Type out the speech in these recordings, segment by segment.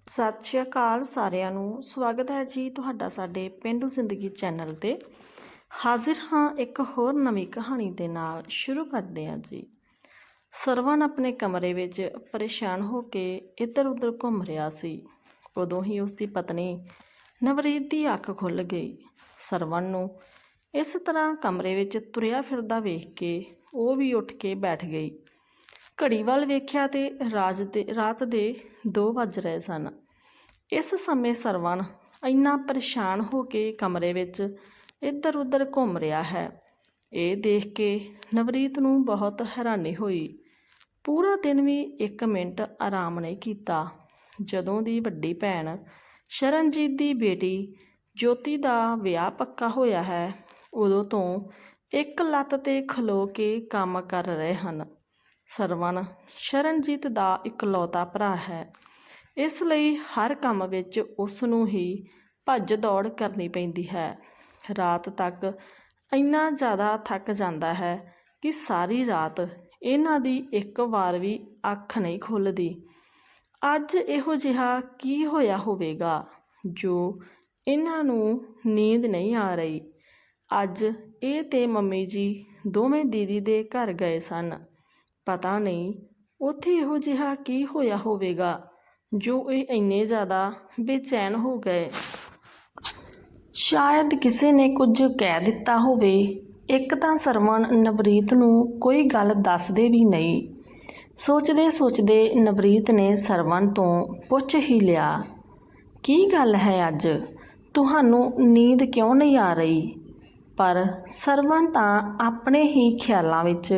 ਸਤਿ ਸ਼੍ਰੀ ਅਕਾਲ ਸਾਰਿਆਂ ਨੂੰ। ਸਵਾਗਤ ਹੈ ਜੀ ਤੁਹਾਡਾ ਸਾਡੇ ਪੇਂਡੂ ਜ਼ਿੰਦਗੀ ਚੈਨਲ 'ਤੇ। ਹਾਜ਼ਰ ਹਾਂ ਇੱਕ ਹੋਰ ਨਵੀਂ ਕਹਾਣੀ ਦੇ ਨਾਲ। ਸ਼ੁਰੂ ਕਰਦੇ ਹਾਂ ਜੀ। ਸਰਵਣ ਆਪਣੇ ਕਮਰੇ ਵਿੱਚ ਪਰੇਸ਼ਾਨ ਹੋ ਕੇ ਇੱਧਰ ਉੱਧਰ ਘੁੰਮ ਰਿਹਾ ਸੀ। ਉਦੋਂ ਹੀ ਉਸਦੀ ਪਤਨੀ ਨਵਰੀਤ ਦੀ ਅੱਖ ਖੁੱਲ੍ਹ ਗਈ। ਸਰਵਣ ਨੂੰ ਇਸ ਤਰ੍ਹਾਂ ਕਮਰੇ ਵਿੱਚ ਤੁਰਿਆ ਫਿਰਦਾ ਵੇਖ ਕੇ ਉਹ ਵੀ ਉੱਠ ਕੇ ਬੈਠ ਗਈ। ਘੜੀ ਵੱਲ ਵੇਖਿਆ ਤੇ ਰਾਤ ਦੇ 2 ਵੱਜ ਰਹੇ ਸਨ। ਇਸ ਸਮੇਂ ਸਰਵਣ ਇੰਨਾ ਪਰੇਸ਼ਾਨ ਹੋ ਕੇ ਕਮਰੇ ਵਿੱਚ ਇੱਧਰ ਉੱਧਰ ਘੁੰਮ ਰਿਹਾ ਹੈ। ਇਹ ਦੇਖ ਕੇ ਨਵਰੀਤ ਨੂੰ ਬਹੁਤ ਹੈਰਾਨੀ ਹੋਈ। ਪੂਰਾ ਦਿਨ ਵੀ 1 ਮਿੰਟ ਆਰਾਮ ਨਹੀਂ ਕੀਤਾ। ਜਦੋਂ ਦੀ ਵੱਡੀ ਭੈਣ ਸ਼ਰਨਜੀਤ ਦੀ ਬੇਟੀ ਜੋਤੀ ਦਾ ਵਿਆਹ ਪੱਕਾ ਹੋਇਆ ਹੈ, ਉਦੋਂ ਤੋਂ ਇੱਕ ਲੱਤ 'ਤੇ ਖਲੋ ਕੇ ਕੰਮ ਕਰ ਰਹੇ ਹਨ। ਸਰਵਣ ਸ਼ਰਨਜੀਤ ਦਾ ਇਕਲੌਤਾ ਭਰਾ ਹੈ, ਇਸ ਲਈ ਹਰ ਕੰਮ ਵਿੱਚ ਉਸ ਨੂੰ ਹੀ ਭੱਜ ਦੌੜ ਕਰਨੀ ਪੈਂਦੀ ਹੈ। ਰਾਤ ਤੱਕ ਇੰਨਾ ਜ਼ਿਆਦਾ ਥੱਕ ਜਾਂਦਾ ਹੈ ਕਿ ਸਾਰੀ ਰਾਤ ਇਹਨਾਂ ਦੀ ਇੱਕ ਵਾਰ ਵੀ ਅੱਖ ਨਹੀਂ ਖੁੱਲ੍ਹਦੀ। ਅੱਜ ਇਹੋ ਜਿਹਾ ਕੀ ਹੋਇਆ ਹੋਵੇਗਾ ਜੋ ਇਹਨਾਂ ਨੂੰ ਨੀਂਦ ਨਹੀਂ ਆ ਰਹੀ। ਅੱਜ ਇਹ ਤੇ ਮੰਮੀ ਜੀ ਦੋਵੇਂ ਦੀਦੀ ਦੇ ਘਰ ਗਏ ਸਨ। ਪਤਾ ਨਹੀਂ ਉੱਥੇ ਇਹੋ ਜਿਹਾ ਕੀ ਹੋਇਆ ਹੋਵੇਗਾ ਜੋ ਇਹ ਇੰਨੇ ਜ਼ਿਆਦਾ ਬੇਚੈਨ ਹੋ ਗਏ। ਸ਼ਾਇਦ ਕਿਸੇ ਨੇ ਕੁਝ ਕਹਿ ਦਿੱਤਾ ਹੋਵੇ। ਇੱਕ ਤਾਂ ਸਰਵਣ ਨਵਰੀਤ ਨੂੰ ਕੋਈ ਗੱਲ ਦੱਸਦੇ ਵੀ ਨਹੀਂ। ਸੋਚਦੇ ਸੋਚਦੇ ਨਵਰੀਤ ਨੇ ਸਰਵਣ ਤੋਂ ਪੁੱਛ ਹੀ ਲਿਆ, ਕੀ ਗੱਲ ਹੈ ਅੱਜ ਤੁਹਾਨੂੰ ਨੀਂਦ ਕਿਉਂ ਨਹੀਂ ਆ ਰਹੀ? ਪਰ ਸਰਵਣ ਤਾਂ ਆਪਣੇ ਹੀ ਖਿਆਲਾਂ ਵਿੱਚ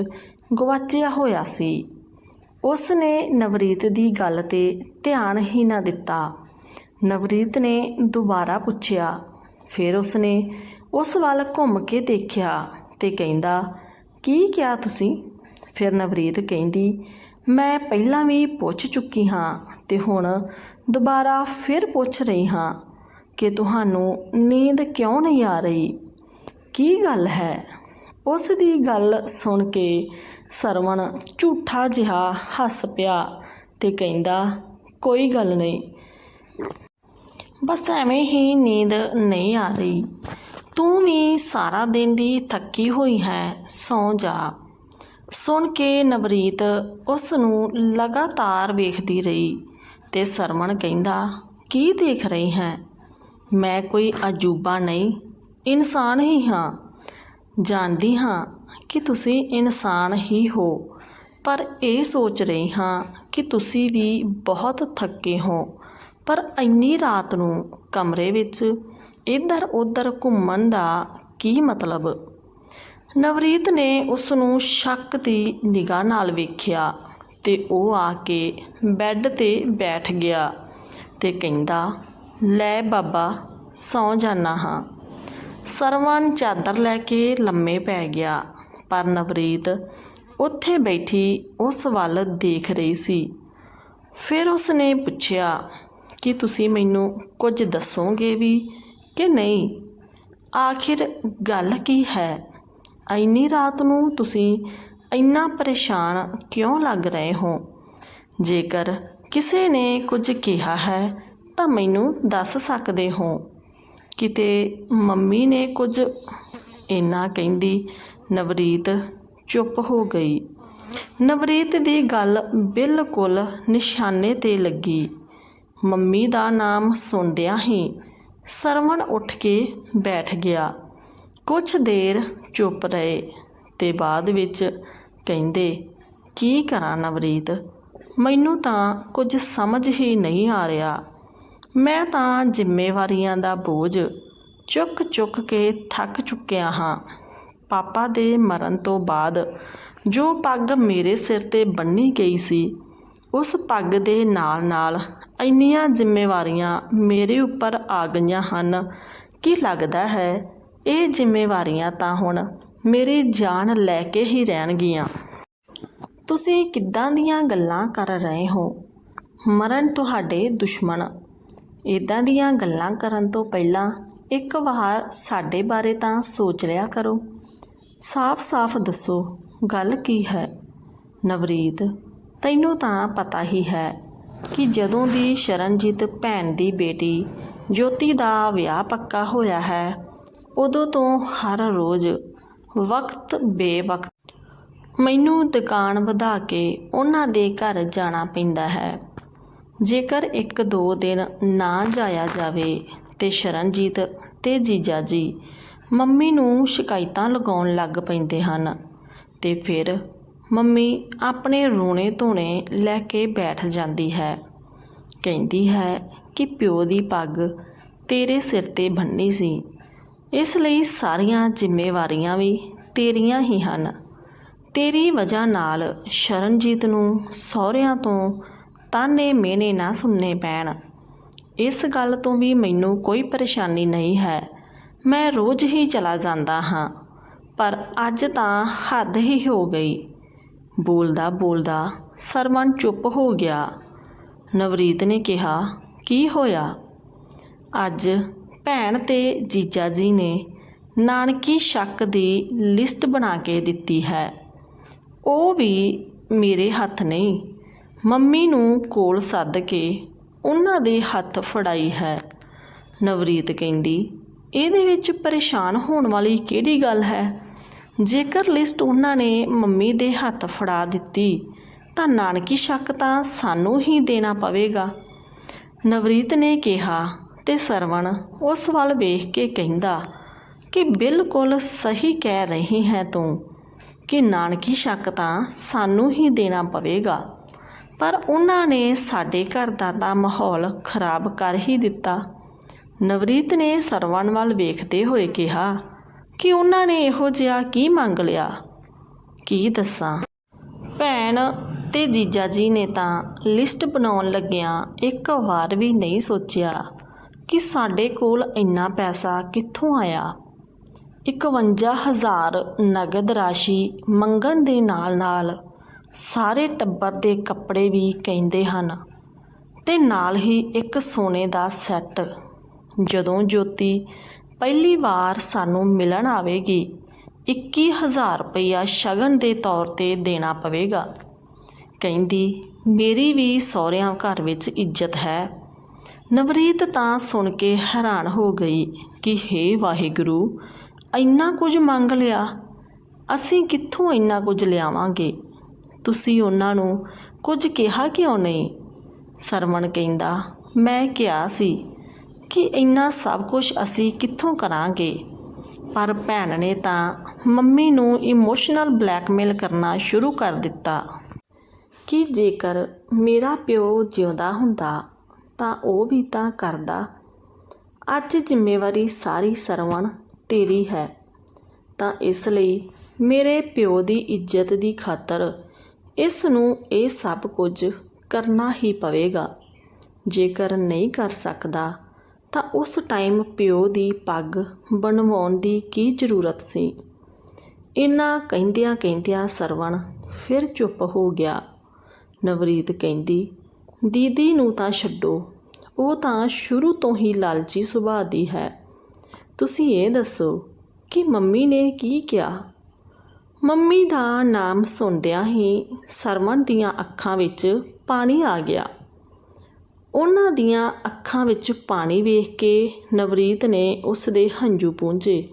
ਗਵਾਚਿਆ ਹੋਇਆ ਸੀ। ਉਸ ਨੇ ਨਵਰੀਤ ਦੀ ਗੱਲ 'ਤੇ ਧਿਆਨ ਹੀ ਨਾ ਦਿੱਤਾ। ਨਵਰੀਤ ਨੇ ਦੁਬਾਰਾ ਪੁੱਛਿਆ। ਫਿਰ ਉਸਨੇ ਉਸ ਵੱਲ ਘੁੰਮ ਕੇ ਦੇਖਿਆ ਤੇ ਕਹਿੰਦਾ, ਕੀ ਕਿਹਾ ਤੁਸੀਂ? ਫਿਰ ਨਵਰੀਤ ਕਹਿੰਦੀ, ਮੈਂ ਪਹਿਲਾਂ ਵੀ ਪੁੱਛ ਚੁੱਕੀ ਹਾਂ ਤੇ ਹੁਣ ਦੁਬਾਰਾ ਫਿਰ ਪੁੱਛ ਰਹੀ ਹਾਂ ਕਿ ਤੁਹਾਨੂੰ ਨੀਂਦ ਕਿਉਂ ਨਹੀਂ ਆ ਰਹੀ? ਕੀ ਗੱਲ ਹੈ? ਉਸ ਦੀ ਗੱਲ ਸੁਣ ਕੇ ਸਰਵਣ ਝੂਠਾ ਜਿਹਾ ਹੱਸ ਪਿਆ ਤੇ ਕਹਿੰਦਾ, ਕੋਈ ਗੱਲ ਨਹੀਂ, ਬਸ ਐਵੇਂ ਹੀ ਨੀਂਦ ਨਹੀਂ ਆ ਰਹੀ। ਤੂੰ ਵੀ ਸਾਰਾ ਦਿਨ ਦੀ ਥੱਕੀ ਹੋਈ ਹੈ, ਸੌਂ ਜਾ। ਸੁਣ ਕੇ ਨਵਰੀਤ ਉਸ ਨੂੰ ਲਗਾਤਾਰ ਵੇਖਦੀ ਰਹੀ ਤੇ ਸਰਵਣ ਕਹਿੰਦਾ, ਕੀ ਦੇਖ ਰਹੀ ਹੈ? ਮੈਂ ਕੋਈ ਅਜੂਬਾ ਨਹੀਂ, ਇਨਸਾਨ ਹੀ ਹਾਂ। ਜਾਣਦੀ ਹਾਂ ਕਿ ਤੁਸੀਂ ਇਨਸਾਨ ਹੀ ਹੋ, ਪਰ ਇਹ ਸੋਚ ਰਹੀ ਹਾਂ ਕਿ ਤੁਸੀਂ ਵੀ ਬਹੁਤ ਥੱਕੇ ਹੋ। ਪਰ ਇੰਨੀ ਰਾਤ ਨੂੰ ਕਮਰੇ ਵਿੱਚ ਇੱਧਰ ਉੱਧਰ ਘੁੰਮਣ ਦਾ ਕੀ ਮਤਲਬ? ਨਵਰੀਤ ਨੇ ਉਸ ਨੂੰ ਸ਼ੱਕ ਦੀ ਨਿਗਾਹ ਨਾਲ ਵੇਖਿਆ ਤੇ ਉਹ ਆ ਕੇ ਬੈੱਡ 'ਤੇ ਬੈਠ ਗਿਆ ਤੇ ਕਹਿੰਦਾ, ਲੈ ਬਾਬਾ, ਸੌਂ ਜਾਨਾ ਹਾਂ। ਸਰਵਣ ਚਾਦਰ ਲੈ ਕੇ ਲੰਮੇ ਪੈ ਗਿਆ, ਪਰ ਨਵਰੀਤ ਉੱਥੇ ਬੈਠੀ ਉਸ ਵੱਲ ਦੇਖ ਰਹੀ ਸੀ। ਫਿਰ ਉਸ ਨੇ ਪੁੱਛਿਆ, ਕੀ ਤੁਸੀਂ ਮੈਨੂੰ ਕੁਝ ਦੱਸੋਗੇ ਵੀ ਕਿ ਨਹੀਂ? ਆਖਿਰ ਗੱਲ ਕੀ ਹੈ? ਇੰਨੀ ਰਾਤ ਨੂੰ ਤੁਸੀਂ ਇੰਨਾ ਪਰੇਸ਼ਾਨ ਕਿਉਂ ਲੱਗ ਰਹੇ ਹੋ? ਜੇਕਰ ਕਿਸੇ ਨੇ ਕੁਝ ਕਿਹਾ ਹੈ ਤਾਂ ਮੈਨੂੰ ਦੱਸ ਸਕਦੇ ਹੋ। ਕਿਤੇ ਮੰਮੀ ਨੇ ਕੁਝ? ਇੰਨਾ ਕਹਿੰਦੀ ਨਵਰੀਤ ਚੁੱਪ ਹੋ ਗਈ। ਨਵਰੀਤ ਦੀ ਗੱਲ ਬਿਲਕੁਲ ਨਿਸ਼ਾਨੇ 'ਤੇ ਲੱਗੀ। ਮੰਮੀ ਦਾ ਨਾਮ ਸੁਣਦਿਆਂ ਹੀ ਸਰਵਣ ਉੱਠ ਕੇ ਬੈਠ ਗਿਆ। ਕੁਝ ਦੇਰ ਚੁੱਪ ਰਹੇ ਤੇ ਬਾਅਦ ਵਿੱਚ ਕਹਿੰਦੇ, ਕੀ ਕਰਾਂ ਨਵਰੀਤ, ਮੈਨੂੰ ਤਾਂ ਕੁਝ ਸਮਝ ਹੀ ਨਹੀਂ ਆ ਰਿਹਾ। ਮੈਂ ਤਾਂ ਜ਼ਿੰਮੇਵਾਰੀਆਂ ਦਾ ਬੋਝ ਚੁੱਕ ਚੁੱਕ ਕੇ ਥੱਕ ਚੁੱਕਿਆ ਹਾਂ। ਪਾਪਾ ਦੇ ਮਰਨ ਤੋਂ ਬਾਅਦ ਜੋ ਪੱਗ ਮੇਰੇ ਸਿਰ 'ਤੇ ਬੰਨ੍ਹੀ ਗਈ ਸੀ, ਉਸ ਪੱਗ ਦੇ ਨਾਲ ਨਾਲ ਇੰਨੀਆਂ ਜ਼ਿੰਮੇਵਾਰੀਆਂ ਮੇਰੇ ਉੱਪਰ ਆ ਗਈਆਂ ਹਨ ਕਿ ਲੱਗਦਾ ਹੈ ਇਹ ਜ਼ਿੰਮੇਵਾਰੀਆਂ ਤਾਂ ਹੁਣ ਮੇਰੀ ਜਾਨ ਲੈ ਕੇ ਹੀ ਰਹਿਣਗੀਆਂ। ਤੁਸੀਂ ਕਿੱਦਾਂ ਦੀਆਂ ਗੱਲਾਂ ਕਰ ਰਹੇ ਹੋ? ਮਰਨ ਤੁਹਾਡੇ ਦੁਸ਼ਮਣ। ਇੱਦਾਂ ਦੀਆਂ ਗੱਲਾਂ ਕਰਨ ਤੋਂ ਪਹਿਲਾਂ ਇੱਕ ਵਾਰ ਸਾਡੇ ਬਾਰੇ ਤਾਂ ਸੋਚ ਲਿਆ ਕਰੋ। ਸਾਫ਼-ਸਾਫ਼ ਦੱਸੋ, ਗੱਲ ਕੀ ਹੈ? ਨਵਰੀਤ, ਤੈਨੂੰ ਤਾਂ ਪਤਾ ਹੀ ਹੈ ਕਿ ਜਦੋਂ ਦੀ ਸ਼ਰਨਜੀਤ ਭੈਣ ਦੀ ਬੇਟੀ ਜੋਤੀ ਦਾ ਵਿਆਹ ਪੱਕਾ ਹੋਇਆ ਹੈ, ਉਦੋਂ ਤੋਂ ਹਰ ਰੋਜ਼ ਵਕਤ ਬੇਵਕਤ ਮੈਨੂੰ ਦੁਕਾਨ ਵਧਾ ਕੇ ਉਹਨਾਂ ਦੇ ਘਰ ਜਾਣਾ ਪੈਂਦਾ ਹੈ। ਜੇਕਰ 1-2 ਦਿਨ ਨਾ ਜਾਇਆ ਜਾਵੇ ਤੇ ਸ਼ਰਨਜੀਤ ਤੇ ਜੀਜਾ ਜੀ ਮੰਮੀ ਨੂੰ ਸ਼ਿਕਾਇਤਾਂ ਲਗਾਉਣ ਲੱਗ ਪੈਂਦੇ ਹਨ ਤੇ ਫਿਰ ਮੰਮੀ ਆਪਣੇ ਰੋਣੇ ਧੋਣੇ ਲੈ ਕੇ ਬੈਠ ਜਾਂਦੀ ਹੈ। ਕਹਿੰਦੀ ਹੈ ਕਿ ਪਿਓ ਦੀ ਪੱਗ ਤੇਰੇ ਸਿਰ ਤੇ ਬੰਨ੍ਹੀ ਸੀ, ਇਸ ਲਈ ਸਾਰੀਆਂ ਜ਼ਿੰਮੇਵਾਰੀਆਂ ਵੀ ਤੇਰੀਆਂ ਹੀ ਹਨ। ਤੇਰੀ ਵਜ੍ਹਾ ਨਾਲ ਸ਼ਰਨਜੀਤ ਨੂੰ ਸਹੁਰਿਆਂ ਤੋਂ ਤਾਨੇ ਮਿਹਣੇ ਨਾ ਸੁਣਨੇ ਪੈਣ। ਇਸ ਗੱਲ ਤੋਂ ਵੀ ਮੈਨੂੰ ਕੋਈ ਪਰੇਸ਼ਾਨੀ ਨਹੀਂ ਹੈ, ਮੈਂ ਰੋਜ਼ ਹੀ ਚਲਾ ਜਾਂਦਾ ਹਾਂ, ਪਰ ਅੱਜ ਤਾਂ ਹੱਦ ਹੀ ਹੋ ਗਈ। ਬੋਲਦਾ ਬੋਲਦਾ ਸਰਵਣ ਚੁੱਪ ਹੋ ਗਿਆ। ਨਵਰੀਤ ਨੇ ਕਿਹਾ, ਕੀ ਹੋਇਆ? ਅੱਜ ਭੈਣ ਤੇ ਜੀਜਾ ਜੀ ਨੇ ਨਾਨਕੀ ਸ਼ੱਕ ਦੀ ਲਿਸਟ ਬਣਾ ਕੇ ਦਿੱਤੀ ਹੈ, ਉਹ ਵੀ ਮੇਰੇ ਹੱਥ ਨਹੀਂ, ਮੰਮੀ ਨੂੰ ਕੋਲ ਸੱਦ ਕੇ ਉਹਨਾਂ ਦੇ ਹੱਥ ਫੜਾਈ ਹੈ। ਨਵਰੀਤ ਕਹਿੰਦੀ, ਇਹਦੇ ਵਿੱਚ ਪਰੇਸ਼ਾਨ ਹੋਣ ਵਾਲੀ ਕਿਹੜੀ ਗੱਲ ਹੈ? ਜੇਕਰ ਲਿਸਟ ਉਹਨਾਂ ਨੇ ਮੰਮੀ ਦੇ ਹੱਥ ਫੜਾ ਦਿੱਤੀ ਤਾਂ ਨਾਨਕੀ ਸ਼ੱਕ ਤਾਂ ਸਾਨੂੰ ਹੀ ਦੇਣਾ ਪਵੇਗਾ। ਨਵਰੀਤ ਨੇ ਕਿਹਾ ਤੇ ਸਰਵਣ ਉਸ ਵੱਲ ਵੇਖ ਕੇ ਕਹਿੰਦਾ ਕਿ ਬਿਲਕੁਲ ਸਹੀ ਕਹਿ ਰਹੀ ਹੈ ਤੂੰ ਕਿ ਨਾਨਕੀ ਸ਼ੱਕ ਤਾਂ ਸਾਨੂੰ ਹੀ ਦੇਣਾ ਪਵੇਗਾ, ਪਰ ਉਹਨਾਂ ਨੇ ਸਾਡੇ ਘਰ ਦਾ ਤਾਂ ਮਾਹੌਲ ਖਰਾਬ ਕਰ ਹੀ ਦਿੱਤਾ। ਨਵਰੀਤ ਨੇ ਸਰਵਣ ਵੱਲ ਵੇਖਦੇ ਹੋਏ ਕਿਹਾ ਕਿ ਉਹਨਾਂ ਨੇ ਇਹੋ ਜਿਹਾ ਕੀ ਮੰਗ ਲਿਆ? ਕੀ ਦੱਸਾਂ? ਭੈਣ ਤੇ ਜੀਜਾ ਜੀ ਨੇ ਤਾਂ ਲਿਸਟ ਬਣਾਉਣ ਲੱਗਿਆਂ ਇੱਕ ਵਾਰ ਵੀ ਨਹੀਂ ਸੋਚਿਆ ਕਿ ਸਾਡੇ ਕੋਲ ਇੰਨਾ ਪੈਸਾ ਕਿੱਥੋਂ ਆਇਆ। 51,000 ਨਗਦ ਰਾਸ਼ੀ ਮੰਗਣ ਦੇ ਨਾਲ ਸਾਰੇ ਟੱਬਰ ਦੇ ਕੱਪੜੇ ਵੀ ਕਹਿੰਦੇ ਹਨ ਤੇ ਨਾਲ ਹੀ ਇੱਕ ਸੋਨੇ ਦਾ ਸੈੱਟ। ਜਦੋਂ ਜੋਤੀ ਪਹਿਲੀ ਵਾਰ ਸਾਨੂੰ ਮਿਲਣ ਆਵੇਗੀ 21,000 ਰੁਪਇਆ ਸ਼ਗਨ ਦੇ ਤੌਰ ਤੇ ਦੇਣਾ ਪਵੇਗਾ। ਕਹਿੰਦੀ, ਮੇਰੀ ਵੀ ਸਹੁਰਿਆਂ ਘਰ ਵਿੱਚ ਇੱਜ਼ਤ ਹੈ। ਨਵਰੀਤ ਤਾਂ ਸੁਣ ਕੇ ਹੈਰਾਨ ਹੋ ਗਈ ਕਿ ਹੇ ਵਾਹਿਗੁਰੂ, ਇੰਨਾ ਕੁਝ ਮੰਗ ਲਿਆ, ਅਸੀਂ ਕਿੱਥੋਂ ਇੰਨਾ ਕੁਝ ਲਿਆਵਾਂਗੇ? ਤੁਸੀਂ ਉਹਨਾਂ ਨੂੰ ਕੁਝ ਕਿਹਾ ਕਿਉਂ ਨਹੀਂ? ਸਰਵਣ ਕਹਿੰਦਾ, ਮੈਂ ਕਿਹਾ ਸੀ ਕਿ ਇੰਨਾ ਸਭ ਕੁਝ ਅਸੀਂ ਕਿੱਥੋਂ ਕਰਾਂਗੇ, ਪਰ ਭੈਣ ਨੇ ਤਾਂ ਮੰਮੀ ਨੂੰ ਇਮੋਸ਼ਨਲ ਬਲੈਕਮੇਲ ਕਰਨਾ ਸ਼ੁਰੂ ਕਰ ਦਿੱਤਾ ਕਿ ਜੇਕਰ ਮੇਰਾ ਪਿਓ ਜਿਉਂਦਾ ਹੁੰਦਾ ਤਾਂ ਉਹ ਵੀ ਤਾਂ ਕਰਦਾ। ਅੱਜ ਜ਼ਿੰਮੇਵਾਰੀ ਸਾਰੀ ਸਰਵਣ ਤੇਰੀ ਹੈ, ਤਾਂ ਇਸ ਲਈ ਮੇਰੇ ਪਿਓ ਦੀ ਇੱਜ਼ਤ ਦੀ ਖਾਤਰ ਇਸ ਨੂੰ ਇਹ ਸਭ ਕੁਝ ਕਰਨਾ ਹੀ ਪਵੇਗਾ। ਜੇਕਰ ਨਹੀਂ ਕਰ ਸਕਦਾ ਤਾਂ ਉਸ ਟਾਈਮ ਪਿਓ ਦੀ ਪੱਗ ਬਣਵਾਉਣ ਦੀ ਕੀ ਜ਼ਰੂਰਤ ਸੀ? ਇੰਨਾ ਕਹਿੰਦਿਆਂ ਸਰਵਣ ਫਿਰ ਚੁੱਪ ਹੋ ਗਿਆ। ਨਵਰੀਤ ਕਹਿੰਦੀ, ਦੀਦੀ ਨੂੰ ਤਾਂ ਛੱਡੋ, ਉਹ ਤਾਂ ਸ਼ੁਰੂ ਤੋਂ ਹੀ ਲਾਲਚੀ ਸੁਭਾਅ ਦੀ ਹੈ। ਤੁਸੀਂ ਇਹ ਦੱਸੋ ਕਿ ਮੰਮੀ ਨੇ ਕੀ ਕਿਹਾ? ਮੰਮੀ ਦਾ ਨਾਮ ਸੁਣਦਿਆਂ ਹੀ ਸਰਵਣ ਦੀਆਂ ਅੱਖਾਂ ਵਿੱਚ ਪਾਣੀ ਆ ਗਿਆ। ਉਹਨਾਂ ਦੀਆਂ ਅੱਖਾਂ ਵਿੱਚ ਪਾਣੀ ਵੇਖ ਕੇ ਨਵਰੀਤ ਨੇ ਉਸ ਦੇ ਹੰਝੂ ਪੂੰਝੇ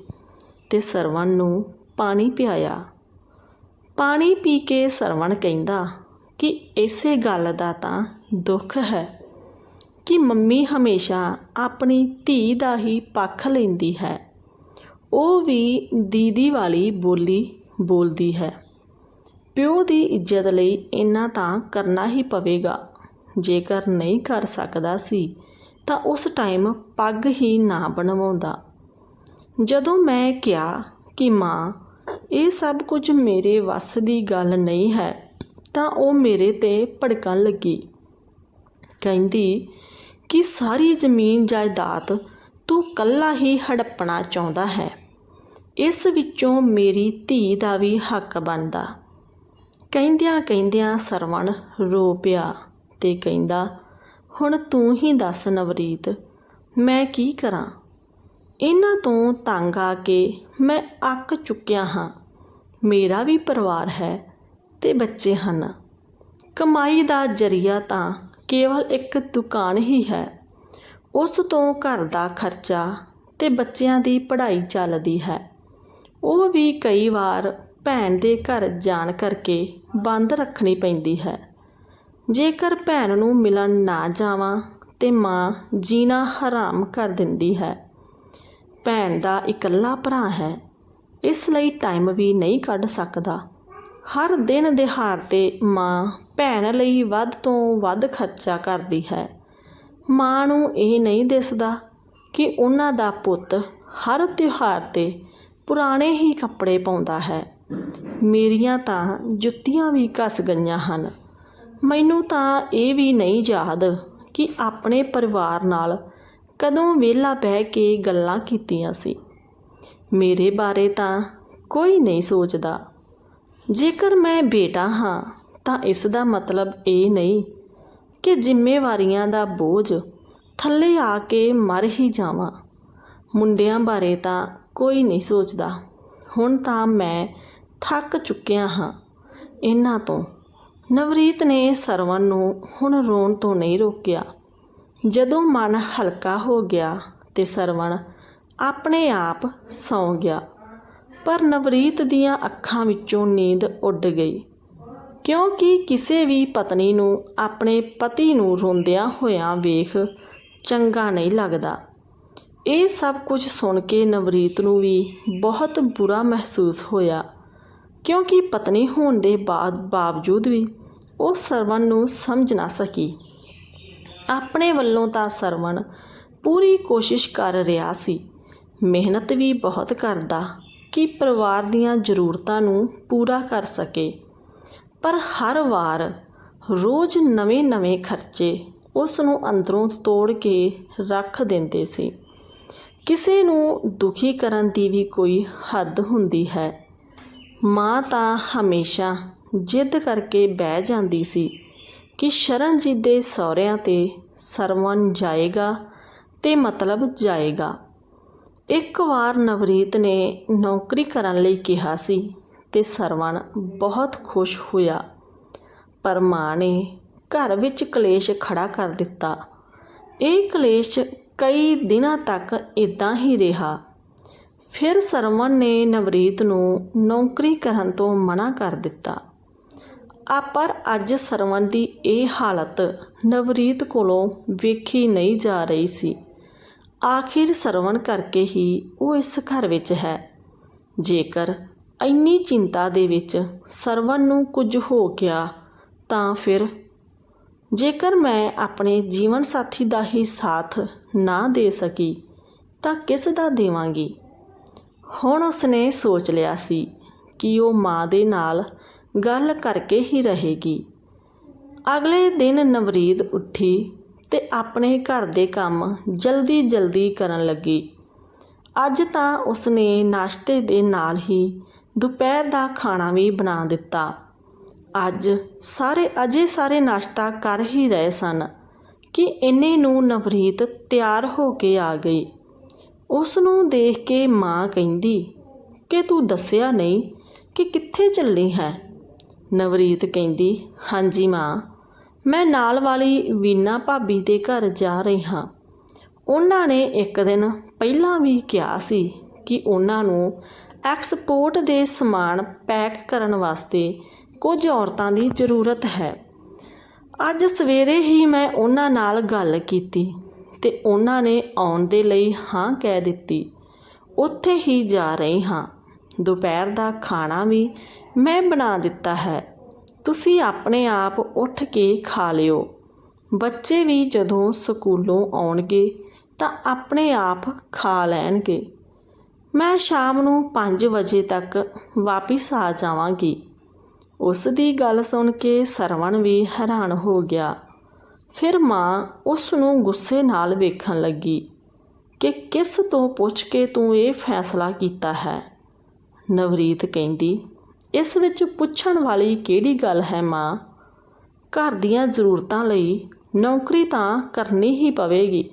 ਤੇ ਸਰਵਣ ਨੂੰ ਪਾਣੀ ਪਿਆਇਆ। ਪਾਣੀ ਪੀ ਕੇ ਸਰਵਣ ਕਹਿੰਦਾ ਕਿ ਇਸੇ ਗੱਲ ਦਾ ਤਾਂ ਦੁੱਖ ਹੈ ਕਿ ਮੰਮੀ ਹਮੇਸ਼ਾ ਆਪਣੀ ਧੀ ਦਾ ਹੀ ਪੱਖ ਲੈਂਦੀ ਹੈ, ਉਹ ਵੀ ਦੀਦੀ ਵਾਲੀ ਬੋਲੀ ਬੋਲਦੀ ਹੈ। ਪਿਓ ਦੀ ਇੱਜ਼ਤ ਲਈ ਇੰਨਾ ਤਾਂ ਕਰਨਾ ਹੀ ਪਵੇਗਾ। ਜੇਕਰ ਨਹੀਂ ਕਰ ਸਕਦਾ ਸੀ ਤਾਂ ਉਸ ਟਾਈਮ ਪੱਗ ਹੀ ਨਾ ਬਣਵਾਉਂਦਾ। ਜਦੋਂ ਮੈਂ ਕਿਹਾ ਕਿ ਮਾਂ ਇਹ ਸਭ ਕੁਝ ਮੇਰੇ ਵੱਸ ਦੀ ਗੱਲ ਨਹੀਂ ਹੈ ਤਾਂ ਉਹ ਮੇਰੇ ਤੇ ਭੜਕਣ ਲੱਗੀ। ਕਹਿੰਦੀ ਕਿ ਸਾਰੀ ਜ਼ਮੀਨ ਜਾਇਦਾਦ ਤੂੰ ਇਕੱਲਾ ਹੀ ਹੜੱਪਣਾ ਚਾਹੁੰਦਾ ਹੈ, ਇਸ ਵਿੱਚੋਂ ਮੇਰੀ ਧੀ ਦਾ ਵੀ ਹੱਕ ਬਣਦਾ। ਕਹਿੰਦਿਆਂ ਸਰਵਣ ਰੋ ਪਿਆ ਤੇ ਕਹਿੰਦਾ, ਹੁਣ ਤੂੰ ਹੀ ਦੱਸ ਨਵਰੀਤ, ਮੈਂ ਕੀ ਕਰਾਂ? ਇਹਨਾਂ ਤੋਂ ਤੰਗ ਆ ਕੇ ਮੈਂ ਅੱਕ ਚੁੱਕਿਆ ਹਾਂ। ਮੇਰਾ ਵੀ ਪਰਿਵਾਰ ਹੈ ਤੇ ਬੱਚੇ ਹਨ। ਕਮਾਈ ਦਾ ਜ਼ਰੀਆ ਤਾਂ ਕੇਵਲ ਇੱਕ ਦੁਕਾਨ ਹੀ ਹੈ। ਉਸ ਤੋਂ ਘਰ ਦਾ ਖਰਚਾ ਤੇ ਬੱਚਿਆਂ ਦੀ ਪੜ੍ਹਾਈ ਚੱਲਦੀ ਹੈ। ਉਹ ਵੀ ਕਈ ਵਾਰ ਭੈਣ ਦੇ ਘਰ ਜਾਣ ਕਰਕੇ ਬੰਦ ਰੱਖਣੀ ਪੈਂਦੀ ਹੈ। ਜੇਕਰ ਭੈਣ ਨੂੰ ਮਿਲਣ ਨਾ ਜਾਵਾਂ ਤੇ ਮਾਂ ਜੀਣਾ ਹਰਾਮ ਕਰ ਦਿੰਦੀ ਹੈ। ਭੈਣ ਦਾ ਇਕੱਲਾ ਭਰਾ ਹੈ, ਇਸ ਲਈ ਟਾਈਮ ਵੀ ਨਹੀਂ ਕੱਢ ਸਕਦਾ। ਹਰ ਦਿਨ ਦਿਹਾੜ 'ਤੇ ਮਾਂ ਭੈਣ ਲਈ ਵੱਧ ਤੋਂ ਵੱਧ ਖਰਚਾ ਕਰਦੀ ਹੈ। ਮਾਂ ਨੂੰ ਇਹ ਨਹੀਂ ਦਿਸਦਾ ਕਿ ਉਹਨਾਂ ਦਾ ਪੁੱਤ ਹਰ ਤਿਉਹਾਰ 'ਤੇ ਪੁਰਾਣੇ ਹੀ ਕੱਪੜੇ ਪਾਉਂਦਾ ਹੈ। ਮੇਰੀਆਂ ਤਾਂ ਜੁੱਤੀਆਂ ਵੀ ਘਸ ਗਈਆਂ ਹਨ। ਮੈਨੂੰ ਤਾਂ ਇਹ ਵੀ ਨਹੀਂ ਯਾਦ ਕਿ ਆਪਣੇ ਪਰਿਵਾਰ ਨਾਲ ਕਦੋਂ ਵਿਹਲਾ ਬਹਿ ਕੇ ਗੱਲਾਂ ਕੀਤੀਆਂ ਸੀ। ਮੇਰੇ ਬਾਰੇ ਤਾਂ ਕੋਈ ਨਹੀਂ ਸੋਚਦਾ। ਜੇਕਰ ਮੈਂ ਬੇਟਾ ਹਾਂ ਤਾਂ ਇਸ ਦਾ ਮਤਲਬ ਇਹ ਨਹੀਂ ਕਿ ਜ਼ਿੰਮੇਵਾਰੀਆਂ ਦਾ ਬੋਝ ਥੱਲੇ ਆ ਕੇ ਮਰ ਹੀ ਜਾਵਾਂ। ਮੁੰਡਿਆਂ ਬਾਰੇ ਤਾਂ ਕੋਈ ਨਹੀਂ ਸੋਚਦਾ। ਹੁਣ ਤਾਂ ਮੈਂ ਥੱਕ ਚੁੱਕਿਆ ਹਾਂ ਇਹਨਾਂ ਤੋਂ। ਨਵਰੀਤ ਨੇ ਸਰਵਣ ਨੂੰ ਹੁਣ ਰੋਣ ਤੋਂ ਨਹੀਂ ਰੋਕਿਆ। ਜਦੋਂ ਮਨ ਹਲਕਾ ਹੋ ਗਿਆ ਤੇ ਸਰਵਣ ਆਪਣੇ ਆਪ ਸੌਂ ਗਿਆ। ਪਰ ਨਵਰੀਤ ਦੀਆਂ ਅੱਖਾਂ ਵਿੱਚੋਂ ਨੀਂਦ ਉੱਡ ਗਈ, ਕਿਉਂਕਿ ਕਿਸੇ ਵੀ ਪਤਨੀ ਨੂੰ ਆਪਣੇ ਪਤੀ ਨੂੰ ਰੋਂਦਿਆਂ ਹੋਇਆਂ ਵੇਖ ਚੰਗਾ ਨਹੀਂ ਲੱਗਦਾ। ਇਹ ਸਭ ਕੁਝ ਸੁਣ ਕੇ ਨਵਰੀਤ ਨੂੰ ਵੀ ਬਹੁਤ ਬੁਰਾ ਮਹਿਸੂਸ ਹੋਇਆ, ਕਿਉਂਕਿ ਪਤਨੀ ਹੋਣ ਦੇ ਬਾਵਜੂਦ ਵੀ ਉਹ ਸਰਵਣ ਨੂੰ ਸਮਝ ਨਾ ਸਕੀ। ਆਪਣੇ ਵੱਲੋਂ ਤਾਂ ਸਰਵਣ ਪੂਰੀ ਕੋਸ਼ਿਸ਼ ਕਰ ਰਿਹਾ ਸੀ, ਮਿਹਨਤ ਵੀ ਬਹੁਤ ਕਰਦਾ ਕਿ ਪਰਿਵਾਰ ਦੀਆਂ ਜ਼ਰੂਰਤਾਂ ਨੂੰ ਪੂਰਾ ਕਰ ਸਕੇ। ਪਰ ਹਰ ਵਾਰ ਰੋਜ਼ ਨਵੇਂ ਖਰਚੇ ਉਸ ਨੂੰ ਅੰਦਰੋਂ ਤੋੜ ਕੇ ਰੱਖ ਦਿੰਦੇ ਸੀ। ਕਿਸੇ ਨੂੰ ਦੁਖੀ ਕਰਨ ਦੀ ਵੀ ਕੋਈ ਹੱਦ ਹੁੰਦੀ ਹੈ। ਮਾਂ ਤਾਂ ਹਮੇਸ਼ਾ ਜਿੱਦ ਕਰਕੇ ਬਹਿ ਜਾਂਦੀ ਸੀ ਕਿ ਸ਼ਰਨਜੀਤ ਦੇ ਸਹੁਰਿਆਂ 'ਤੇ ਸਰਵਣ ਜਾਏਗਾ ਤੇ ਮਤਲਬ ਜਾਏਗਾ। ਇੱਕ ਵਾਰ ਨਵਰੀਤ ਨੇ ਨੌਕਰੀ ਕਰਨ ਲਈ ਕਿਹਾ ਸੀ ਤੇ ਸਰਵਣ ਬਹੁਤ ਖੁਸ਼ ਹੋਇਆ। ਪਰ ਮਾਂ ਨੇ ਘਰ ਵਿੱਚ ਕਲੇਸ਼ ਖੜਾ ਕਰ ਦਿੱਤਾ। ਇਹ ਕਲੇਸ਼ ਕਈ ਦਿਨਾਂ ਤੱਕ ਇੱਦਾਂ ਹੀ ਰਿਹਾ। ਫਿਰ ਸਰਵਣ ਨੇ ਨਵਰੀਤ ਨੂੰ ਨੌਕਰੀ ਕਰਨ ਤੋਂ ਮਨਾ ਕਰ ਦਿੱਤਾ। ਪਰ ਅੱਜ ਸਰਵਣ ਦੀ ਇਹ ਹਾਲਤ ਨਵਰੀਤ ਕੋਲੋਂ ਵੇਖੀ ਨਹੀਂ ਜਾ ਰਹੀ ਸੀ। ਆਖਿਰ ਸਰਵਣ ਕਰਕੇ ਹੀ ਉਹ ਇਸ ਘਰ ਵਿੱਚ ਹੈ। ਜੇਕਰ ਇੰਨੀ ਚਿੰਤਾ ਦੇ ਵਿੱਚ ਸਰਵਣ ਨੂੰ ਕੁਝ ਹੋ ਗਿਆ ਤਾਂ ਫਿਰ ਜੇਕਰ ਮੈਂ ਆਪਣੇ ਜੀਵਨ ਸਾਥੀ ਦਾ ਹੀ ਸਾਥ ਨਾ ਦੇ ਸਕੀ ਤਾਂ ਕਿਸ ਦਾ ਦੇਵਾਂਗੀ। ਹੁਣ ਉਸਨੇ ਸੋਚ ਲਿਆ ਸੀ ਕਿ ਉਹ ਮਾਂ ਦੇ ਨਾਲ ਗੱਲ ਕਰਕੇ ਹੀ ਰਹੇਗੀ। ਅਗਲੇ ਦਿਨ ਨਵਰੀਤ ਉੱਠੀ ਤੇ ਆਪਣੇ ਘਰ ਦੇ ਕੰਮ ਜਲਦੀ ਕਰਨ ਲੱਗੀ। ਅੱਜ ਤਾਂ ਉਸਨੇ ਨਾਸ਼ਤੇ ਦੇ ਨਾਲ ਹੀ ਦੁਪਹਿਰ ਦਾ ਖਾਣਾ ਵੀ ਬਣਾ ਦਿੱਤਾ। ਅੱਜ ਸਾਰੇ ਨਾਸ਼ਤਾ ਕਰ ਹੀ ਰਹੇ ਸਨ ਕਿ ਇੰਨੇ ਨੂੰ ਨਵਰੀਤ ਤਿਆਰ ਹੋ ਕੇ ਆ ਗਈ। ਉਸ ਨੂੰ ਦੇਖ ਕੇ ਮਾਂ ਕਹਿੰਦੀ ਕਿ ਤੂੰ ਦੱਸਿਆ ਨਹੀਂ ਕਿ ਕਿੱਥੇ ਚੱਲੀ ਹੈ। ਨਵਰੀਤ ਕਹਿੰਦੀ, ਹਾਂਜੀ ਮਾਂ, ਮੈਂ ਨਾਲ ਵਾਲੀ ਵੀਨਾ ਭਾਬੀ ਦੇ ਘਰ ਜਾ ਰਹੀ ਹਾਂ। ਉਹਨਾਂ ਨੇ ਇੱਕ ਦਿਨ ਪਹਿਲਾਂ ਵੀ ਕਿਹਾ ਸੀ ਕਿ ਉਹਨਾਂ ਨੂੰ ਐਕਸਪੋਰਟ ਦੇ ਸਮਾਨ ਪੈਕ ਕਰਨ ਵਾਸਤੇ ਕੁਝ ਔਰਤਾਂ ਦੀ ਜ਼ਰੂਰਤ ਹੈ। ਅੱਜ ਸਵੇਰੇ ਹੀ ਮੈਂ ਉਹਨਾਂ ਨਾਲ ਗੱਲ ਕੀਤੀ ਤੇ ਉਹਨਾਂ ਨੇ ਆਉਣ ਦੇ ਲਈ ਹਾਂ ਕਹਿ ਦਿੱਤੀ। ਉੱਥੇ ਹੀ ਜਾ ਰਹੀ ਹਾਂ। ਦੁਪਹਿਰ ਦਾ ਖਾਣਾ ਵੀ ਮੈਂ ਬਣਾ ਦਿੱਤਾ ਹੈ। ਤੁਸੀਂ ਆਪਣੇ ਆਪ ਉੱਠ ਕੇ ਖਾ ਲਿਓ। ਬੱਚੇ ਵੀ ਜਦੋਂ ਸਕੂਲੋਂ ਆਉਣਗੇ ਤਾਂ ਆਪਣੇ ਆਪ ਖਾ ਲੈਣਗੇ। ਮੈਂ ਸ਼ਾਮ ਨੂੰ 5 ਵਜੇ ਤੱਕ ਵਾਪਿਸ ਆ ਜਾਵਾਂਗੀ। ਉਸ ਦੀ ਗੱਲ ਸੁਣ ਕੇ ਸਰਵਣ ਵੀ ਹੈਰਾਨ ਹੋ ਗਿਆ। ਫਿਰ ਮਾਂ ਉਸ ਨੂੰ ਗੁੱਸੇ ਨਾਲ ਵੇਖਣ ਲੱਗੀ ਕਿ ਕਿਸ ਤੋਂ ਪੁੱਛ ਕੇ ਤੂੰ ਇਹ ਫੈਸਲਾ ਕੀਤਾ ਹੈ। ਨਵਰੀਤ ਕਹਿੰਦੀ, ਇਸ ਵਿੱਚ ਪੁੱਛਣ ਵਾਲੀ ਕਿਹੜੀ ਗੱਲ ਹੈ ਮਾਂ? ਘਰ ਦੀਆਂ ਜ਼ਰੂਰਤਾਂ ਲਈ ਨੌਕਰੀ ਤਾਂ ਕਰਨੀ ਹੀ ਪਵੇਗੀ।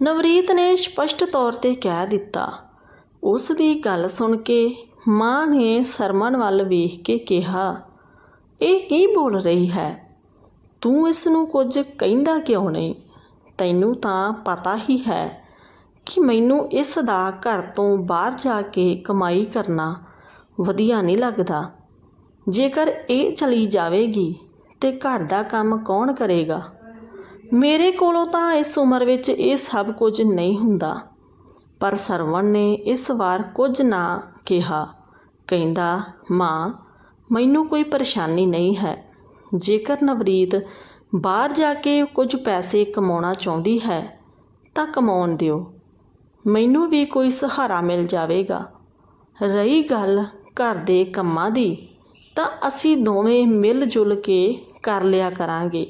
ਨਵਰੀਤ ਨੇ ਸਪਸ਼ਟ ਤੌਰ 'ਤੇ ਕਹਿ ਦਿੱਤਾ। ਉਸ ਦੀ ਗੱਲ ਸੁਣ ਕੇ ਮਾਂ ਨੇ ਸਰਵਣ ਵੱਲ ਵੇਖ ਕੇ ਕਿਹਾ, ਇਹ ਕੀ ਬੋਲ ਰਹੀ ਹੈ? ਤੂੰ ਇਸ ਨੂੰ ਕੁਝ ਕਹਿੰਦਾ ਕਿਉਂ ਨਹੀਂ? ਤੈਨੂੰ ਤਾਂ ਪਤਾ ਹੀ ਹੈ ਕਿ ਮੈਨੂੰ ਇਸ ਦਾ ਘਰ ਤੋਂ ਬਾਹਰ ਜਾ ਕੇ ਕਮਾਈ ਕਰਨਾ ਵਧੀਆ ਨਹੀਂ ਲੱਗਦਾ। ਜੇਕਰ ਇਹ ਚਲੀ ਜਾਵੇਗੀ ਤੇ ਘਰ ਦਾ ਕੰਮ ਕੌਣ ਕਰੇਗਾ? ਮੇਰੇ ਕੋਲੋਂ ਤਾਂ ਇਸ ਉਮਰ ਵਿੱਚ ਇਹ ਸਭ ਕੁਝ ਨਹੀਂ ਹੁੰਦਾ। ਪਰ ਸਰਵਣ ਨੇ ਇਸ ਵਾਰ ਕੁਝ ਨਾ ਕਿਹਾ। ਕਹਿੰਦਾ, ਮਾਂ, ਮੈਨੂੰ ਕੋਈ ਪਰੇਸ਼ਾਨੀ ਨਹੀਂ ਹੈ। ਜੇਕਰ ਨਵਰੀਤ ਬਾਹਰ ਜਾ ਕੇ ਕੁਝ ਪੈਸੇ ਕਮਾਉਣਾ ਚਾਹੁੰਦੀ ਹੈ ਤਾਂ ਕਮਾਉਣ ਦਿਓ, ਮੈਨੂੰ ਵੀ ਕੋਈ ਸਹਾਰਾ ਮਿਲ ਜਾਵੇਗਾ। ਰਹੀ ਗੱਲ ਘਰ ਦੇ ਕੰਮਾਂ ਦੀ, ਤਾਂ ਅਸੀਂ ਦੋਵੇਂ ਮਿਲ ਜੁਲ ਕੇ ਕਰ ਲਿਆ ਕਰਾਂਗੇ।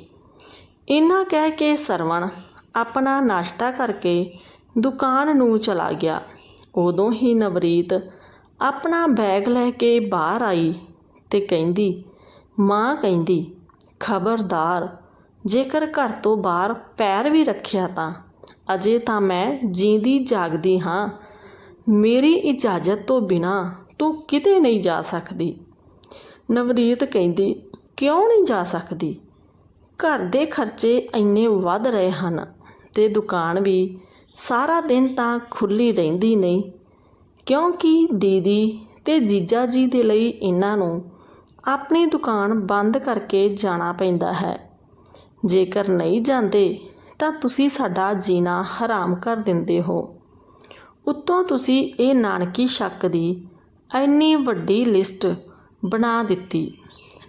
ਇੰਨਾ ਕਹਿ ਕੇ ਸਰਵਣ ਆਪਣਾ ਨਾਸ਼ਤਾ ਕਰਕੇ ਦੁਕਾਨ ਨੂੰ ਚਲਾ ਗਿਆ। ਉਦੋਂ ਹੀ ਨਵਰੀਤ ਆਪਣਾ ਬੈਗ ਲੈ ਕੇ ਬਾਹਰ ਆਈ ਤੇ ਕਹਿੰਦੀ, ਮਾਂ ਕਹਿੰਦੀ, ਖਬਰਦਾਰ, ਜੇਕਰ ਘਰ ਤੋਂ ਬਾਹਰ ਪੈਰ ਵੀ ਰੱਖਿਆ ਤਾਂ ਅਜੇ ਤਾਂ ਮੈਂ ਜੀਂਦੀ ਜਾਗਦੀ ਹਾਂ। ਮੇਰੀ ਇਜਾਜ਼ਤ ਤੋਂ ਬਿਨਾਂ ਤੂੰ ਕਿਤੇ ਨਹੀਂ ਜਾ ਸਕਦੀ। ਨਵਰੀਤ ਕਹਿੰਦੀ, ਕਿਉਂ ਨਹੀਂ ਜਾ ਸਕਦੀ? ਘਰ ਦੇ ਖਰਚੇ ਇੰਨੇ ਵੱਧ ਰਹੇ ਹਨ ਤੇ ਦੁਕਾਨ ਵੀ ਸਾਰਾ ਦਿਨ ਤਾਂ ਖੁੱਲ੍ਹੀ ਰਹਿੰਦੀ ਨਹੀਂ, ਕਿਉਂਕਿ ਦੀਦੀ ਤੇ ਜੀਜਾ ਜੀ ਦੇ ਲਈ ਇਹਨਾਂ ਨੂੰ ਆਪਣੀ ਦੁਕਾਨ ਬੰਦ ਕਰਕੇ ਜਾਣਾ ਪੈਂਦਾ ਹੈ। ਜੇਕਰ ਨਹੀਂ ਜਾਂਦੇ ਤਾਂ ਤੁਸੀਂ ਸਾਡਾ ਜੀਣਾ ਹਰਾਮ ਕਰ ਦਿੰਦੇ ਹੋ। ਉੱਤੋਂ ਤੁਸੀਂ ਇਹ ਨਾਨਕੀ ਸ਼ੱਕ ਦੀ ਇੰਨੀ ਵੱਡੀ ਲਿਸਟ ਬਣਾ ਦਿੱਤੀ।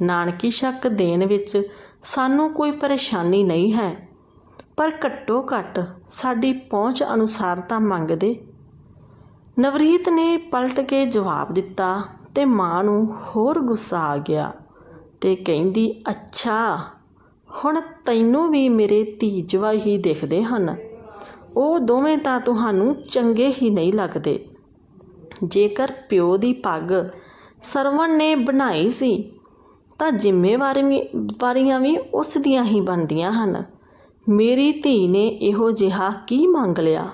ਨਾਨਕੀ ਸ਼ੱਕ ਦੇਣ ਵਿੱਚ ਸਾਨੂੰ ਕੋਈ ਪਰੇਸ਼ਾਨੀ ਨਹੀਂ ਹੈ, ਪਰ ਘੱਟੋ ਘੱਟ ਸਾਡੀ ਪਹੁੰਚ ਅਨੁਸਾਰ ਤਾਂ ਮੰਗਦੇ। ਨਵਰੀਤ ਨੇ ਪਲਟ ਕੇ ਜਵਾਬ ਦਿੱਤਾ ਤੇ ਮਾਂ ਨੂੰ ਹੋਰ ਗੁੱਸਾ ਆ ਗਿਆ ਤੇ ਕਹਿੰਦੀ, ਅੱਛਾ, ਹੁਣ ਤੈਨੂੰ ਵੀ ਮੇਰੇ ਧੀ ਜਵਾਈ ਹੀ ਦਿਖਦੇ ਹਨ। ਉਹ ਦੋਵੇਂ ਤਾਂ ਤੁਹਾਨੂੰ ਚੰਗੇ ਹੀ ਨਹੀਂ ਲੱਗਦੇ। ਜੇਕਰ ਪਿਓ ਦੀ ਪੱਗ ਸਰਵਣ ਨੇ ਬਣਾਈ ਸੀ ਤਾਂ ਜ਼ਿੰਮੇਵਾਰੀਆਂ ਵੀ ਉਸ ਦੀਆਂ ਹੀ ਬਣਦੀਆਂ ਹਨ। ਮੇਰੀ ਧੀ ਨੇ ਇਹੋ ਜਿਹਾ ਕੀ ਮੰਗ ਲਿਆ?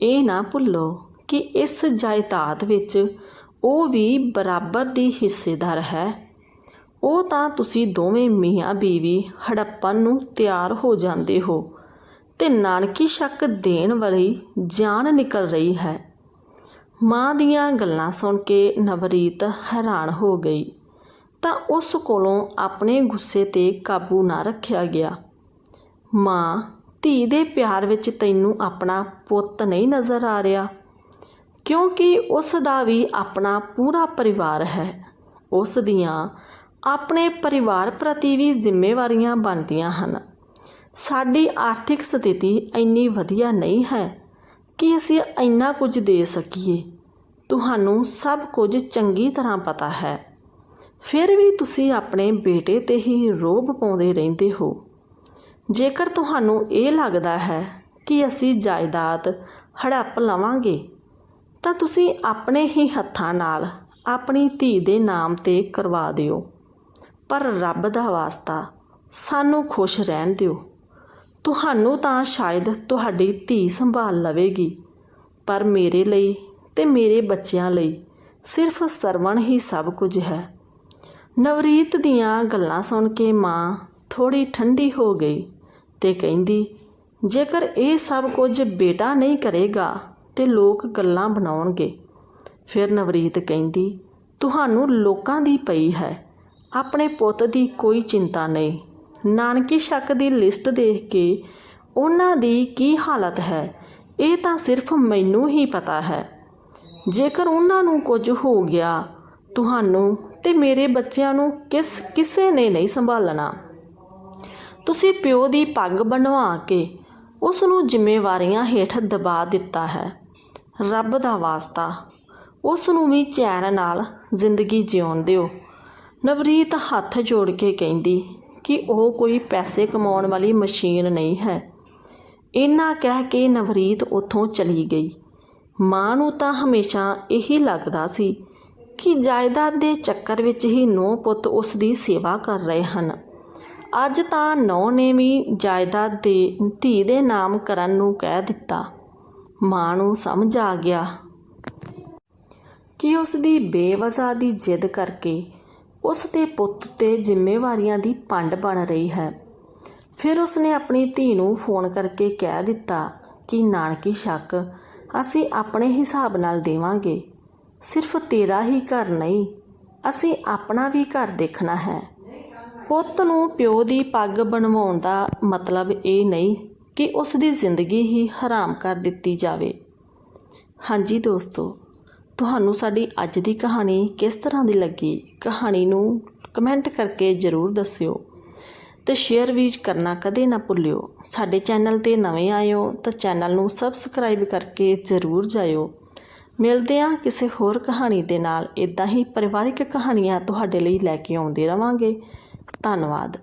ਇਹ ਨਾ ਭੁੱਲੋ ਕਿ ਇਸ ਜਾਇਦਾਦ ਵਿੱਚ ਉਹ ਵੀ ਬਰਾਬਰ ਦੀ ਹਿੱਸੇਦਾਰ ਹੈ। ਉਹ ਤਾਂ ਤੁਸੀਂ ਦੋਵੇਂ ਮੀਆਂ ਬੀਵੀ ਹੜੱਪਣ ਨੂੰ ਤਿਆਰ ਹੋ ਜਾਂਦੇ ਹੋ ਤੇ ਨਾਨਕੀ ਸ਼ੱਕ ਦੇਣ ਵਾਲੀ ਜਾਨ ਨਿਕਲ ਰਹੀ ਹੈ। ਮਾਂ ਦੀਆਂ ਗੱਲਾਂ ਸੁਣ ਕੇ ਨਵਰੀਤ ਹੈਰਾਨ ਹੋ ਗਈ ਤਾਂ ਉਸ ਕੋਲੋਂ ਆਪਣੇ ਗੁੱਸੇ 'ਤੇ ਕਾਬੂ ਨਾ ਰੱਖਿਆ ਗਿਆ। ਮਾਂ, ਧੀ ਦੇ ਪਿਆਰ ਵਿੱਚ ਤੈਨੂੰ ਆਪਣਾ ਪੁੱਤ ਨਹੀਂ ਨਜ਼ਰ ਆ ਰਿਹਾ? ਕਿਉਂਕਿ ਉਸ ਦਾ ਵੀ ਆਪਣਾ ਪੂਰਾ ਪਰਿਵਾਰ ਹੈ। ਉਸ ਦੀਆਂ ਆਪਣੇ ਪਰਿਵਾਰ ਪ੍ਰਤੀ ਵੀ ਜ਼ਿੰਮੇਵਾਰੀਆਂ ਬਣਦੀਆਂ ਹਨ। ਸਾਡੀ ਆਰਥਿਕ ਸਥਿਤੀ ਇੰਨੀ ਵਧੀਆ ਨਹੀਂ ਹੈ ਕਿ ਅਸੀਂ ਇੰਨਾ ਕੁਝ ਦੇ ਸਕੀਏ। ਤੁਹਾਨੂੰ ਸਭ ਕੁਝ ਚੰਗੀ ਤਰ੍ਹਾਂ ਪਤਾ ਹੈ। ਫਿਰ ਵੀ ਤੁਸੀਂ ਆਪਣੇ ਬੇਟੇ 'ਤੇ ਹੀ ਰੋਹਬ ਪਾਉਂਦੇ ਰਹਿੰਦੇ ਹੋ। ਜੇਕਰ ਤੁਹਾਨੂੰ ਇਹ ਲੱਗਦਾ ਹੈ ਕਿ ਅਸੀਂ ਜਾਇਦਾਦ ਹੜੱਪ ਲਵਾਂਗੇ ਤਾਂ ਤੁਸੀਂ ਆਪਣੇ ਹੀ ਹੱਥਾਂ ਨਾਲ ਆਪਣੀ ਧੀ ਦੇ ਨਾਮ 'ਤੇ ਕਰਵਾ ਦਿਓ। ਪਰ ਰੱਬ ਦਾ ਵਾਸਤਾ ਸਾਨੂੰ ਖੁਸ਼ ਰਹਿਣ ਦਿਓ। ਤੁਹਾਨੂੰ ਤਾਂ ਸ਼ਾਇਦ ਤੁਹਾਡੀ ਧੀ ਸੰਭਾਲ ਲਵੇਗੀ, ਪਰ ਮੇਰੇ ਲਈ ਤੇ ਮੇਰੇ ਬੱਚਿਆਂ ਲਈ ਸਿਰਫ ਸਰਵਣ ਹੀ ਸਭ ਕੁਝ ਹੈ। ਨਵਰੀਤ ਦੀਆਂ ਗੱਲਾਂ ਸੁਣ ਕੇ ਮਾਂ ਥੋੜ੍ਹੀ ਠੰਡੀ ਹੋ ਗਈ ਤੇ ਕਹਿੰਦੀ, ਜੇਕਰ ਇਹ ਸਭ ਕੁਝ ਬੇਟਾ ਨਹੀਂ ਕਰੇਗਾ ਤੇ ਲੋਕ ਗੱਲਾਂ ਬਣਾਉਣਗੇ। ਫਿਰ ਨਵਰੀਤ ਕਹਿੰਦੀ, ਤੁਹਾਨੂੰ ਲੋਕਾਂ ਦੀ ਪਈ ਹੈ, ਆਪਣੇ ਪੁੱਤ ਦੀ ਕੋਈ ਚਿੰਤਾ ਨਹੀਂ। ਨਾਨਕੀ ਸ਼ੱਕ ਦੀ ਲਿਸਟ ਦੇਖ ਕੇ ਉਹਨਾਂ ਦੀ ਕੀ ਹਾਲਤ ਹੈ ਇਹ ਤਾਂ ਸਿਰਫ ਮੈਨੂੰ ਹੀ ਪਤਾ ਹੈ। ਜੇਕਰ ਉਹਨਾਂ ਨੂੰ ਕੁਝ ਹੋ ਗਿਆ, ਤੁਹਾਨੂੰ ਤੇ ਮੇਰੇ ਬੱਚਿਆਂ ਨੂੰ ਕਿਸੇ ਨੇ ਨਹੀਂ ਸੰਭਾਲਣਾ। ਤੁਸੀਂ ਪਿਓ ਦੀ ਪੱਗ ਬਣਵਾ ਕੇ ਉਸ ਨੂੰ ਜ਼ਿੰਮੇਵਾਰੀਆਂ ਹੇਠ ਦਬਾ ਦਿੱਤਾ ਹੈ। ਰੱਬ ਦਾ ਵਾਸਤਾ ਉਸ ਨੂੰ ਵੀ ਚੈਨ ਨਾਲ ਜ਼ਿੰਦਗੀ ਜਿਉਣ ਦਿਓ। ਨਵਰੀਤ ਹੱਥ ਜੋੜ ਕੇ ਕਹਿੰਦੀ ਕਿ ਉਹ ਕੋਈ ਪੈਸੇ ਕਮਾਉਣ ਵਾਲੀ ਮਸ਼ੀਨ ਨਹੀਂ ਹੈ। ਇੰਨਾ ਕਹਿ ਕੇ ਨਵਰੀਤ ਉੱਥੋਂ ਚਲੀ ਗਈ। ਮਾਂ ਨੂੰ ਤਾਂ ਹਮੇਸ਼ਾ ਇਹੀ ਲੱਗਦਾ ਸੀ ਕਿ ਜਾਇਦਾਦ ਦੇ ਚੱਕਰ ਵਿੱਚ ਹੀ ਨੂੰਹ ਪੁੱਤ ਉਸ ਦੀ ਸੇਵਾ ਕਰ ਰਹੇ ਹਨ। ਅੱਜ ਤਾਂ ਨੂੰਹ ਨੇ ਵੀ ਜਾਇਦਾਦ ਦੇ ਧੀ ਦੇ ਨਾਮ ਕਰਨ ਨੂੰ ਕਹਿ ਦਿੱਤਾ। ਮਾਂ ਨੂੰ ਸਮਝ ਆ ਗਿਆ ਕਿ ਉਸ ਦੀ ਬੇਵਜ੍ਹਾ ਦੀ ਜਿੱਦ ਕਰਕੇ ਉਸ ਦੇ ਪੁੱਤ 'ਤੇ ਜ਼ਿੰਮੇਵਾਰੀਆਂ ਦੀ ਪੰਡ ਬਣ ਰਹੀ ਹੈ। ਫਿਰ ਉਸਨੇ ਆਪਣੀ ਧੀ ਨੂੰ ਫੋਨ ਕਰਕੇ ਕਹਿ ਦਿੱਤਾ ਕਿ ਨਾਨਕੀ ਸ਼ੱਕ ਅਸੀਂ ਆਪਣੇ ਹਿਸਾਬ ਨਾਲ ਦੇਵਾਂਗੇ। ਸਿਰਫ ਤੇਰਾ ਹੀ ਘਰ ਨਹੀਂ, ਅਸੀਂ ਆਪਣਾ ਵੀ ਘਰ ਦੇਖਣਾ ਹੈ। ਪੁੱਤ ਨੂੰ ਪਿਓ ਦੀ ਪੱਗ ਬਣਵਾਉਣ ਦਾ ਮਤਲਬ ਇਹ ਨਹੀਂ ਕਿ ਉਸ ਦੀ ਜ਼ਿੰਦਗੀ ਹੀ ਹਰਾਮ ਕਰ ਦਿੱਤੀ ਜਾਵੇ। ਹਾਂਜੀ ਦੋਸਤੋ, ਤੁਹਾਨੂੰ ਸਾਡੀ ਅੱਜ ਦੀ ਕਹਾਣੀ ਕਿਸ ਤਰ੍ਹਾਂ ਦੀ ਲੱਗੀ? ਕਹਾਣੀ ਨੂੰ ਕਮੈਂਟ ਕਰਕੇ ਜ਼ਰੂਰ ਦੱਸਿਓ ਤੇ ਸ਼ੇਅਰ ਵੀ ਕਰਨਾ ਕਦੇ ਨਾ ਭੁੱਲਿਓ। ਸਾਡੇ ਚੈਨਲ 'ਤੇ ਨਵੇਂ ਆਇਓ ਤਾਂ ਚੈਨਲ ਨੂੰ ਸਬਸਕ੍ਰਾਈਬ ਕਰਕੇ ਜ਼ਰੂਰ ਜਾਇਓ। ਮਿਲਦੇ ਹਾਂ ਕਿਸੇ ਹੋਰ ਕਹਾਣੀ ਦੇ ਨਾਲ। ਇੱਦਾਂ ਹੀ ਪਰਿਵਾਰਿਕ ਕਹਾਣੀਆਂ ਤੁਹਾਡੇ ਲਈ ਲੈ ਕੇ ਆਉਂਦੇ ਰਵਾਂਗੇ। ਧੰਨਵਾਦ।